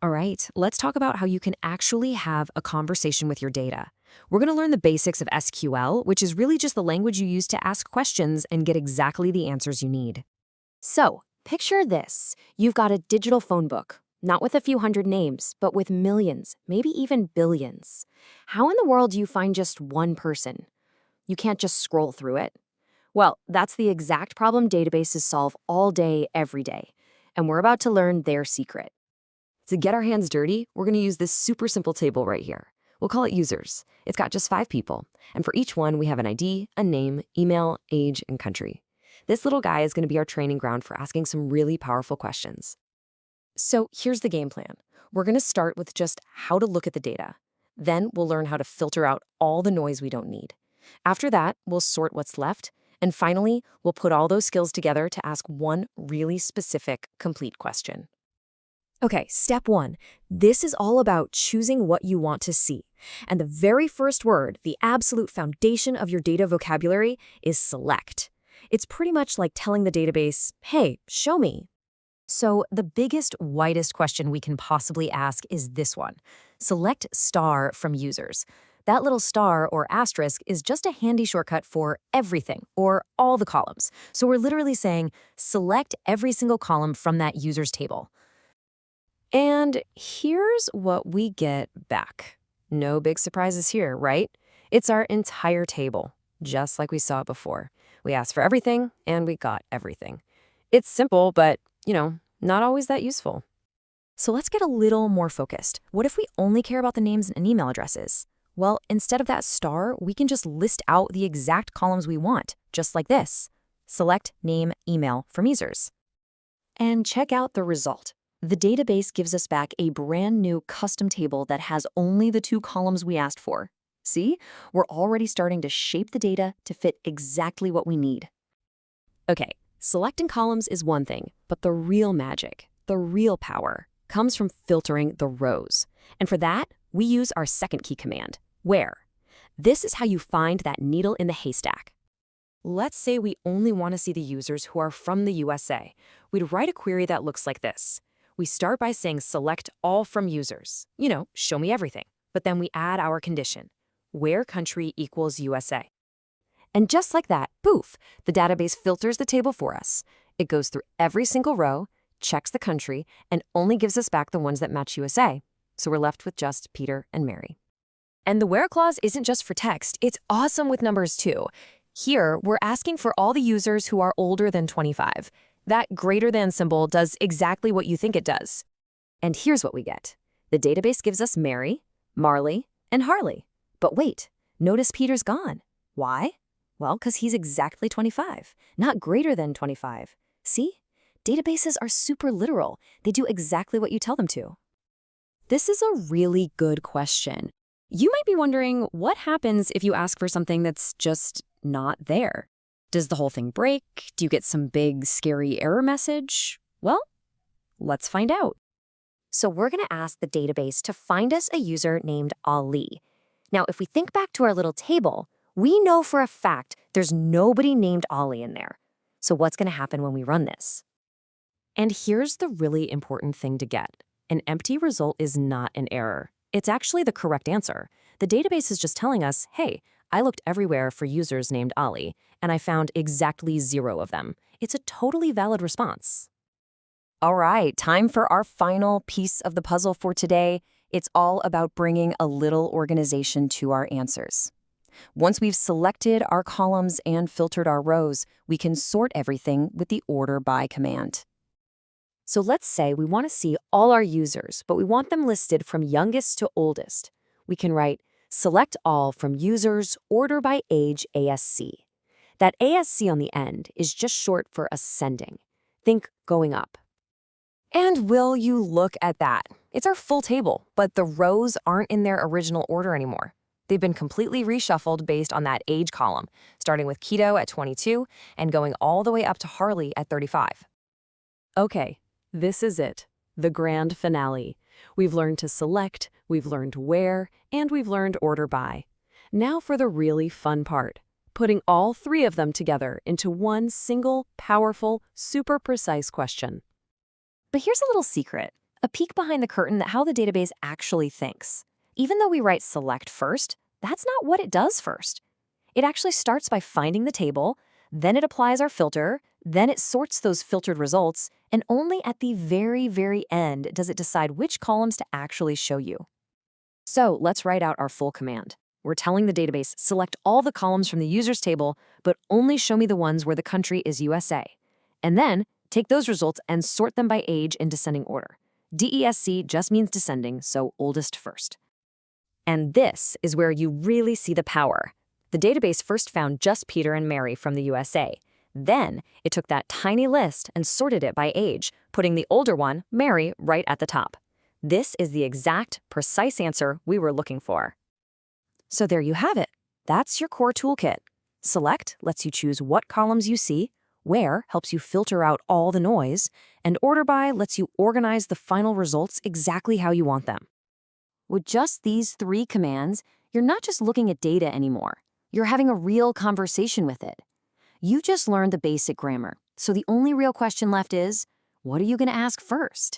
All right, let's talk about how you can actually have a conversation with your data. We're going to learn the basics of SQL, which is really just the language you use to ask questions and get exactly the answers you need. So, picture this. You've got a digital phone book, not with a few hundred names, but with millions, maybe even billions. How in the world do you find just one person? You can't just scroll through it. Well, that's the exact problem databases solve all day, every day. And we're about to learn their secret. To get our hands dirty, we're going to use this super simple table right here. We'll call it users. It's got just 5 people. And for each one, we have an ID, a name, email, age, and country. This little guy is going to be our training ground for asking some really powerful questions. So here's the game plan. We're going to start with just how to look at the data. Then we'll learn how to filter out all the noise we don't need. After that, we'll sort what's left. And finally, we'll put all those skills together to ask one really specific, complete question. Okay, step 1. This is all about choosing what you want to see. And the very first word, the absolute foundation of your data vocabulary, is select. It's pretty much like telling the database, hey, show me. So the biggest, widest question we can possibly ask is this one. Select star from users. That little star or asterisk is just a handy shortcut for everything or all the columns. So we're literally saying, select every single column from that users table. And here's what we get back. No big surprises here, right? It's our entire table, just like we saw before. We asked for everything, and we got everything. It's simple, but, not always that useful. So let's get a little more focused. What if we only care about the names and email addresses? Well, instead of that star, we can just list out the exact columns we want, just like this. Select name, email from users. And check out the result. The database gives us back a brand new custom table that has only the 2 columns we asked for. See? We're already starting to shape the data to fit exactly what we need. Okay, selecting columns is one thing, but the real magic, the real power, comes from filtering the rows. And for that, we use our second key command, where. This is how you find that needle in the haystack. Let's say we only want to see the users who are from the USA. We'd write a query that looks like this. We start by saying select all from users. Show me everything. But then we add our condition, where country equals USA. And just like that, poof, the database filters the table for us. It goes through every single row, checks the country, and only gives us back the ones that match USA. So we're left with just Peter and Mary. And the where clause isn't just for text, it's awesome with numbers too. Here, we're asking for all the users who are older than 25. That greater than symbol does exactly what you think it does. And here's what we get. The database gives us Mary, Marley, and Harley. But wait, notice Peter's gone. Why? Well, because he's exactly 25, not greater than 25. See? Databases are super literal. They do exactly what you tell them to. This is a really good question. You might be wondering, what happens if you ask for something that's just not there? Does the whole thing break? Do you get some big, scary error message? Well, let's find out. So we're going to ask the database to find us a user named Ali. Now, if we think back to our little table, we know for a fact there's nobody named Ali in there. So what's going to happen when we run this? And here's the really important thing to get. An empty result is not an error. It's actually the correct answer. The database is just telling us, hey, I looked everywhere for users named Ali, and I found exactly 0 of them. It's a totally valid response. All right, time for our final piece of the puzzle for today. It's all about bringing a little organization to our answers. Once we've selected our columns and filtered our rows, we can sort everything with the order by command. So let's say we want to see all our users, but we want them listed from youngest to oldest. We can write select all from users, order by age ASC. That ASC on the end is just short for ascending. Think going up. And will you look at that? It's our full table, but the rows aren't in their original order anymore. They've been completely reshuffled based on that age column, starting with Keto at 22 and going all the way up to Harley at 35. Okay, this is it, the grand finale. We've learned to select, we've learned where, and we've learned order by. Now for the really fun part, putting all 3 of them together into one single, powerful, super precise question. But here's a little secret. A peek behind the curtain at how the database actually thinks. Even though we write select first, that's not what it does first. It actually starts by finding the table, then it applies our filter, then it sorts those filtered results, and only at the very, very end does it decide which columns to actually show you. So let's write out our full command. We're telling the database, select all the columns from the users table, but only show me the ones where the country is USA. And then take those results and sort them by age in descending order. DESC just means descending, so oldest first. And this is where you really see the power. The database first found just Peter and Mary from the USA. Then it took that tiny list and sorted it by age, putting the older one, Mary, right at the top. This is the exact, precise answer we were looking for. So there you have it. That's your core toolkit. Select lets you choose what columns you see, Where helps you filter out all the noise, and Order By lets you organize the final results exactly how you want them. With just these 3 commands, you're not just looking at data anymore. You're having a real conversation with it. You just learned the basic grammar, so the only real question left is, what are you going to ask first?